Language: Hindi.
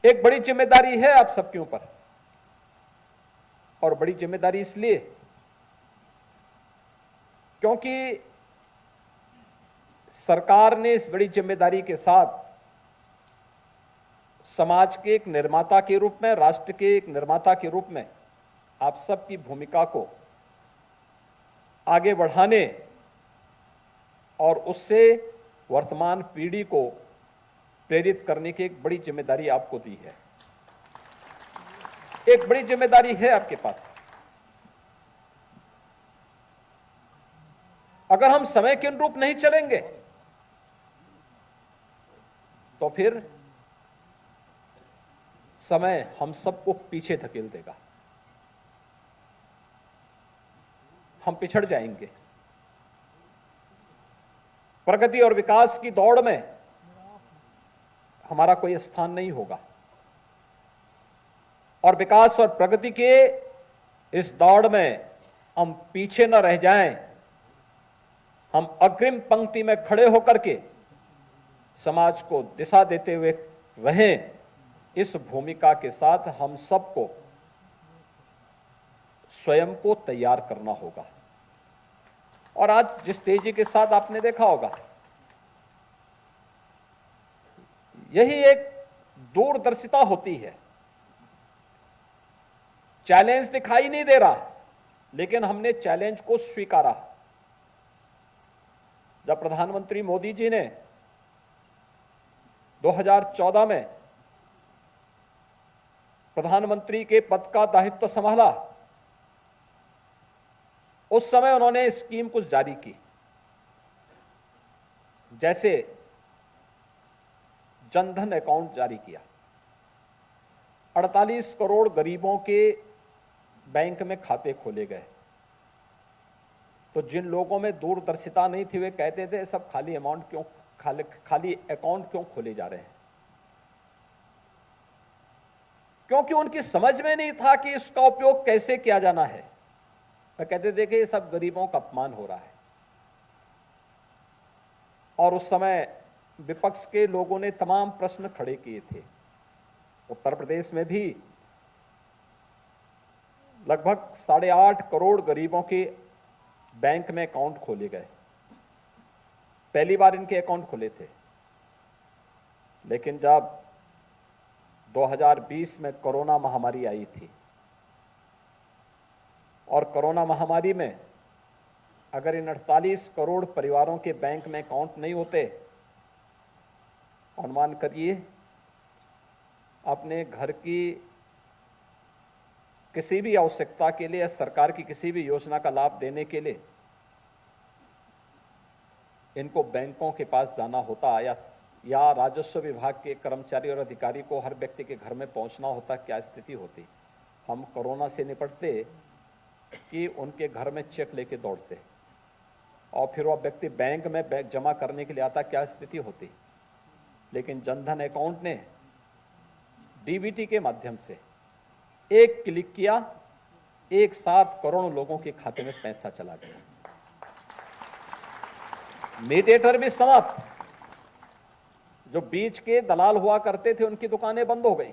एक बड़ी जिम्मेदारी है आप सबके ऊपर, और बड़ी जिम्मेदारी इसलिए क्योंकि सरकार ने इस बड़ी जिम्मेदारी के साथ समाज के एक निर्माता के रूप में, राष्ट्र के एक निर्माता के रूप में आप सबकी भूमिका को आगे बढ़ाने और उससे वर्तमान पीढ़ी को प्रेरित करने की एक बड़ी जिम्मेदारी आपको दी है। एक बड़ी जिम्मेदारी है आपके पास। अगर हम समय के अनुरूप नहीं चलेंगे तो फिर समय हम सबको पीछे धकेल देगा, हम पिछड़ जाएंगे। प्रगति और विकास की दौड़ में हमारा कोई स्थान नहीं होगा, और विकास और प्रगति के इस दौड़ में हम पीछे न रह जाएं, हम अग्रिम पंक्ति में खड़े होकर के समाज को दिशा देते हुए रहें। इस भूमिका के साथ हम सबको स्वयं को तैयार करना होगा। और आज जिस तेजी के साथ आपने देखा होगा, यही एक दूरदर्शिता होती है। चैलेंज दिखाई नहीं दे रहा, लेकिन हमने चैलेंज को स्वीकारा। जब प्रधानमंत्री मोदी जी ने 2014 में प्रधानमंत्री के पद का दायित्व संभाला, उस समय उन्होंने स्कीम कुछ जारी की, जैसे जनधन अकाउंट जारी किया। 48 करोड़ गरीबों के बैंक में खाते खोले गए। तो जिन लोगों में दूरदर्शिता नहीं थी वे कहते थे सब खाली अमाउंट क्यों, खाली अकाउंट क्यों खोले जा रहे हैं, क्योंकि उनकी समझ में नहीं था कि इसका उपयोग कैसे किया जाना है। वे कहते थे कि ये सब गरीबों का अपमान हो रहा है। और उस समय विपक्ष के लोगों ने तमाम प्रश्न खड़े किए थे। उत्तर प्रदेश में भी लगभग 8.5 करोड़ गरीबों के बैंक में अकाउंट खोले गए। पहली बार इनके अकाउंट खुले थे, लेकिन जब 2020 में कोरोना महामारी आई थी, और कोरोना महामारी में अगर इन 48 करोड़ परिवारों के बैंक में अकाउंट नहीं होते, अनुमान करिए अपने घर की किसी भी आवश्यकता के लिए, सरकार की किसी भी योजना का लाभ देने के लिए इनको बैंकों के पास जाना होता, या राजस्व विभाग के कर्मचारी और अधिकारी को हर व्यक्ति के घर में पहुंचना होता। क्या स्थिति होती। हम कोरोना से निपटते कि उनके घर में चेक लेके दौड़ते, और फिर वह व्यक्ति बैंक में जमा करने के लिए आता, क्या स्थिति होती। लेकिन जनधन अकाउंट ने डीबीटी के माध्यम से एक क्लिक किया, एक साथ करोड़ों लोगों के खाते में पैसा चला गया। मीडिएटर भी समाप्त। जो बीच के दलाल हुआ करते थे उनकी दुकानें बंद हो गई।